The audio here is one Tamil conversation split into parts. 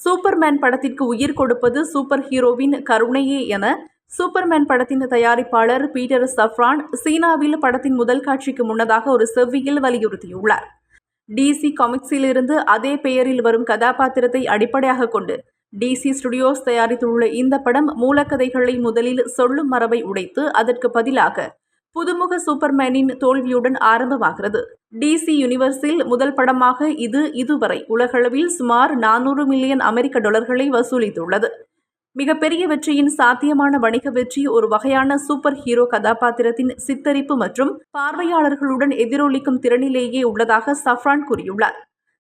சூப்பர்மேன் படத்திற்கு உயிர் கொடுப்பது சூப்பர் ஹீரோவின் கருணையே என சூப்பர்மேன் படத்தின் தயாரிப்பாளர் பீட்டர் சஃப்ரான் சீனாவில் படத்தின் முதல் காட்சிக்கு முன்னதாக ஒரு செவ்வியில் வலியுறுத்தியுள்ளார். டிசி காமிக்ஸிலிருந்து அதே பெயரில் வரும் கதாபாத்திரத்தை அடிப்படையாக கொண்டு டிசி ஸ்டுடியோஸ் தயாரித்துள்ள இந்த படம் மூலக்கதைகளை முதலில் சொல்லும் மரபை உடைத்து அதற்கு பதிலாக புதுமுக சூப்பர்மேனின் தோல்வியுடன் ஆரம்பமாகிறது. டிசி யூனிவர்ஸில் முதல் படமாக இது இதுவரை உலகளவில் சுமார் 400 மில்லியன் அமெரிக்க டாலர்களை வசூலித்துள்ளது. மிகப்பெரிய வெற்றியின் சாத்தியமான வணிக வெற்றி ஒரு வகையான சூப்பர் ஹீரோ கதாபாத்திரத்தின் சித்தரிப்பு மற்றும் பார்வையாளர்களுடன் எதிரொலிக்கும் திறனிலேயே உள்ளதாக சஃப்ரான் கூறியுள்ளார்.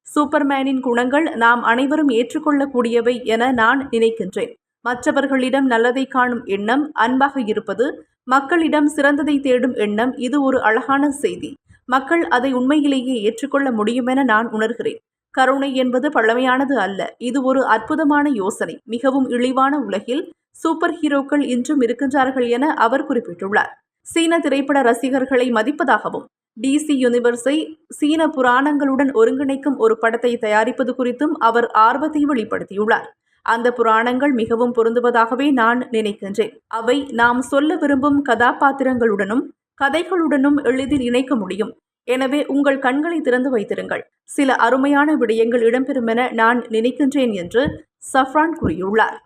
சூப்பர்மேனின் குணங்கள் நாம் அனைவரும் ஏற்றுக்கொள்ளக்கூடியவை என நான் நினைக்கின்றேன். மற்றவர்களிடம் நல்லதை காணும் எண்ணம், அன்பாக இருப்பது, மக்களிடம் சிறந்ததை தேடும் எண்ணம், இது ஒரு அழகான செய்தி. மக்கள் அதை உண்மையிலேயே ஏற்றுக்கொள்ள முடியும் என நான் உணர்கிறேன். கருணை என்பது பழமையானது அல்ல, இது ஒரு அற்புதமான யோசனை. மிகவும் இழிவான உலகில் சூப்பர் ஹீரோக்கள் இன்றும் இருக்கின்றார்கள் என அவர் குறிப்பிட்டுள்ளார். சீன திரைப்பட ரசிகர்களை மதிப்பதாகவும் டிசி யூனிவர்ஸை சீன புராணங்களுடன் ஒருங்கிணைக்கும் ஒரு படத்தை தயாரிப்பது குறித்தும் அவர் ஆர்வத்தை வெளிப்படுத்தியுள்ளார். அந்த புராணங்கள் மிகவும் பொருந்துவதாகவே நான் நினைக்கின்றேன். அவை நாம் சொல்ல விரும்பும் கதாபாத்திரங்களுடனும் கதைகளுடனும் எளிதில் இணைக்க முடியும். எனவே உங்கள் கண்களை திறந்து வைத்திருங்கள். சில அருமையான விடயங்கள் இடம்பெறும் என நான் நினைக்கின்றேன் என்று சஃப்ரான் கூறியுள்ளார்.